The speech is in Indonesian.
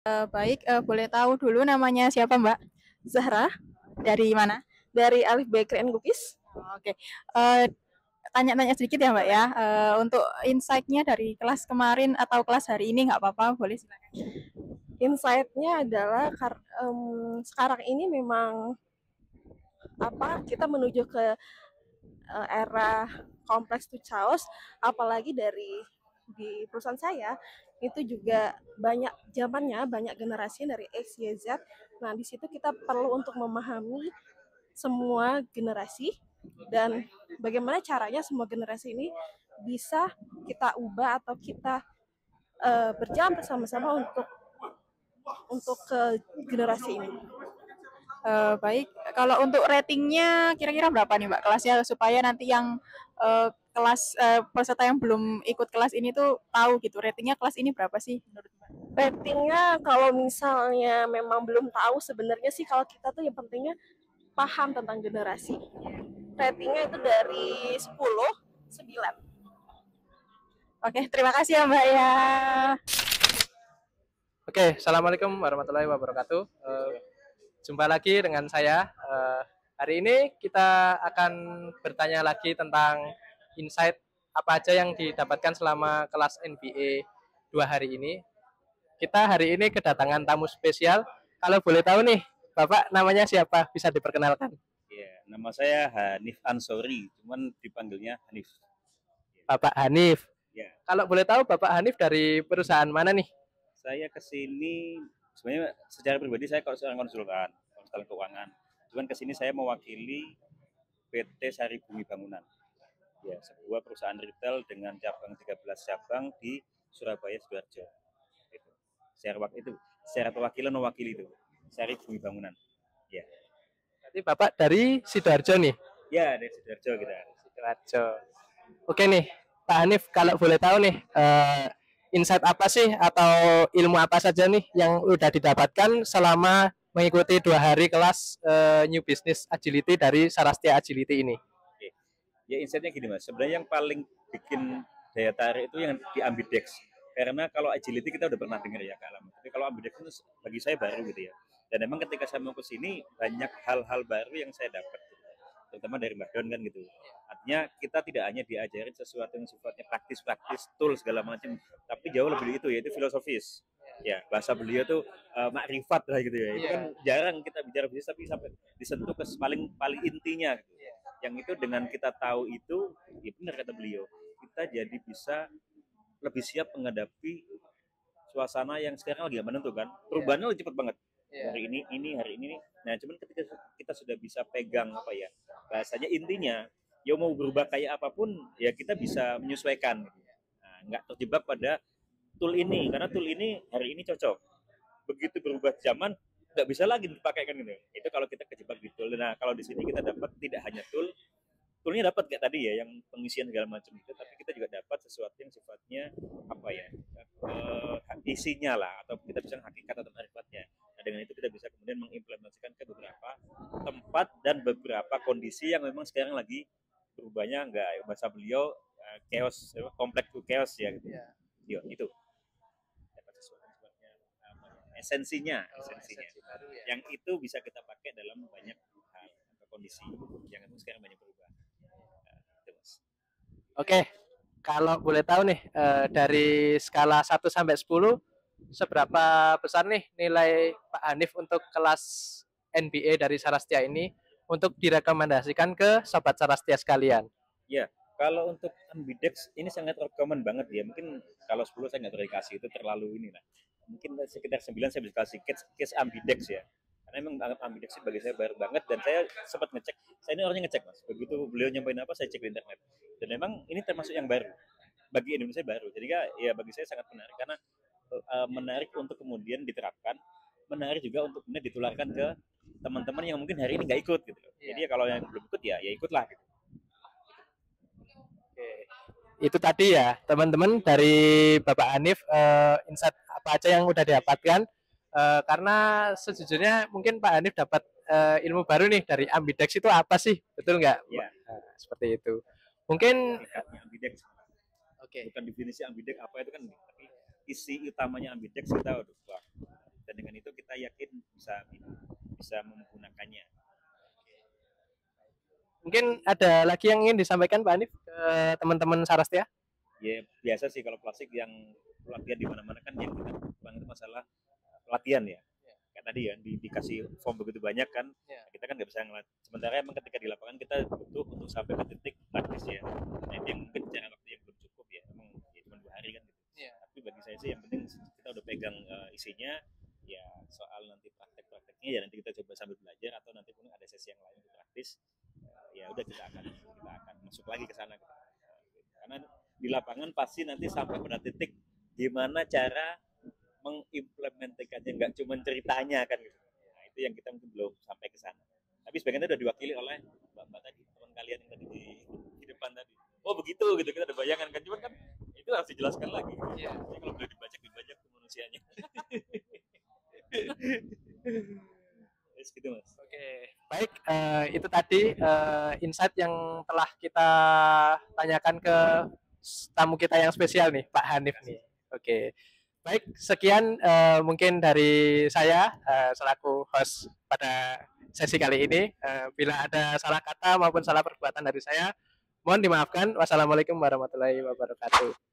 Baik, boleh tahu dulu namanya siapa, Mbak? Zahra Dari mana? dari Alif Bakery and Cookies. Oh, oke. Eee, Tanya-tanya sedikit ya, Mbak, ya, untuk insight-nya dari kelas kemarin atau kelas hari ini nggak apa-apa, boleh silakan. Insight-nya adalah sekarang ini memang kita menuju ke era kompleks to chaos, apalagi di perusahaan saya itu juga banyak zamannya, banyak generasi dari X, Y, Z. Nah, di situ kita perlu untuk memahami semua generasi dan bagaimana caranya semua generasi ini bisa kita ubah atau kita berjalan bersama-sama untuk ke generasi ini. Baik, kalau untuk ratingnya kira-kira berapa nih, Mbak, kelasnya supaya nanti yang, kelas peserta yang belum ikut kelas ini tuh tahu gitu, ratingnya kelas ini berapa sih menurut Mbak? Ratingnya kalau misalnya memang belum tahu sebenarnya sih kalau kita tuh yang pentingnya paham tentang generasi. Ratingnya itu dari 10, 9. Oke, terima kasih ya, Mbak, ya. Oke, assalamualaikum warahmatullahi wabarakatuh. Jumpa lagi dengan saya. Hari ini kita akan bertanya lagi tentang insight apa aja yang didapatkan selama kelas NBA 2 hari ini. Kita hari ini kedatangan tamu spesial. Kalau boleh tahu nih, Bapak namanya siapa? Bisa diperkenalkan? Ya, nama saya Hanif Ansori, cuman dipanggilnya Hanif. Bapak Hanif. Ya, Kalau boleh tahu Bapak Hanif dari perusahaan mana nih? saya kesini sebenarnya secara pribadi saya kalau seorang konsultan keuangan. Cuman kesini saya mewakili PT Sari Bumi Bangunan. Ya, sebuah perusahaan retail dengan cabang 13 cabang di Surabaya Sidoarjo. Itu. Secara perwakilan mewakili itu. Sari Bumi Bangunan. Ya. Berarti Bapak dari Sidoarjo nih? Ya, dari Sidoarjo kita. Sidoarjo. Oke nih, Pak Hanif, kalau boleh tahu nih, insight apa sih atau ilmu apa saja nih yang udah didapatkan selama mengikuti 2 hari kelas New Business Agility dari Sarastia Agility ini? Oke. Ya insightnya gini mas, sebenarnya yang paling bikin daya tarik itu yang di Ambidex. Karena kalau agility kita udah pernah dengar ya Kak Alam. Tapi kalau Ambidex itu bagi saya baru gitu ya. Dan memang ketika saya mau ke sini banyak hal-hal baru yang saya dapat. Gitu. Terutama dari Mbak Don kan gitu. Artinya kita tidak hanya diajarin sesuatu yang sifatnya praktis-praktis, tool segala macam, tapi jauh lebih dari itu yaitu filosofis. Ya, bahasa beliau tuh makrifat lah gitu ya. Itu kan jarang kita bicara bisnis tapi sampai disentuh ke paling paling intinya gitu. Yang itu dengan kita tahu itu, ya benar kata beliau, kita jadi bisa lebih siap menghadapi suasana yang sekarang lagi menentukan. Perubahannya lebih cepat banget. Hari ini. Nah, cuman ketika kita sudah bisa pegang apa ya, bahasanya intinya, ya mau berubah kayak apapun, ya kita bisa menyesuaikan. Nah, nggak terjebak pada tool ini, karena tool ini hari ini cocok. Begitu berubah zaman, nggak bisa lagi dipakai kan gitu. Itu kalau kita kejebak di tool. Nah, kalau di sini kita dapat tidak hanya toolnya dapat kayak tadi ya, yang pengisian segala macam itu, tapi kita juga dapat sesuatu yang sifatnya apa ya, isinya lah, atau kita bisa hakikat atau marifatnya. Nah, dengan itu kita bisa kemudian mengimplementasikan ke beberapa tempat dan beberapa kondisi yang memang sekarang lagi berubahnya enggak bahasa beliau chaos, kompleks to chaos ya gitu. Yo, itu dapat sesuatu sifatnya esensinya. Yang itu bisa kita pakai dalam banyak hal atau kondisi yang memang sekarang banyak berubah. Oke, kalau boleh tahu nih, dari skala 1 sampai 10, seberapa besar nih nilai Pak Hanif untuk kelas NBA dari Sarastia ini untuk direkomendasikan ke sobat Sarastia sekalian? Ya, kalau untuk Ambidex ini sangat common banget ya. Mungkin kalau 10 saya nggak terlalu itu terlalu ini lah. Mungkin sekitar 9 saya bisa kasih case Ambidex ya. Karena memang anggap Ambidex bagi saya baru banget dan saya sempat ngecek. Saya ini orangnya ngecek mas. Begitu beliau nyampein apa saya cek di internet. Dan memang ini termasuk yang baru bagi Indonesia baru. Jadi ya bagi saya sangat menarik karena menarik untuk kemudian diterapkan, menarik juga untuk kemudian ditularkan ke teman-teman yang mungkin hari ini nggak ikut gitu. Jadi ya kalau yang belum ikut ya ikutlah gitu. Itu tadi ya teman-teman dari Bapak Hanif, insight apa aja yang udah didapatkan, karena sejujurnya mungkin Pak Hanif dapat ilmu baru nih dari Ambidex itu apa sih, betul nggak? Ya. Seperti itu mungkin. Ambidex. Oke. Bukan definisi Ambidex apa itu kan, tapi isi utamanya Ambidex kita udah bisa menggunakannya. Mungkin ada lagi yang ingin disampaikan Pak Hanif ke teman-teman Sarastia? Ya biasa sih kalau klasik yang pelatihan di mana-mana kan yang kita butuhkan itu masalah pelatihan ya. Kayak tadi ya dikasih form begitu banyak kan, kita kan nggak bisa ngelatih. Sementara emang ketika di lapangan kita butuh untuk sampai ke titik praktis ya. Nah itu yang mungkin cara waktu yang belum cukup ya, emang ya cuma 2 hari kan gitu. Tapi bagi saya sih yang penting kita udah pegang isinya, ya soal nanti praktek-prakteknya ya nanti kita coba sambil belajar atau nanti pun ada sesi yang lain untuk praktis. Ya udah kita akan masuk lagi ke sana. Karena di lapangan pasti nanti sampai pada titik gimana cara mengimplementasikannya, nggak cuma ceritanya kan gitu. Nah itu yang kita mungkin belum sampai ke sana. Tapi sebagian itu udah diwakili oleh mbak-mbak tadi, teman kalian yang tadi di depan tadi. Oh begitu gitu, kita ada bayangan kan, cuman kan itu harus dijelaskan lagi. Jadi kalau boleh dibajak ke manusianya. Gitu mas. Oke, baik, itu tadi insight yang telah kita tanyakan ke tamu kita yang spesial nih, Pak Hanif nih. Oke, baik, sekian mungkin dari saya selaku host pada sesi kali ini. Bila ada salah kata maupun salah perbuatan dari saya, mohon dimaafkan. Wassalamualaikum warahmatullahi wabarakatuh.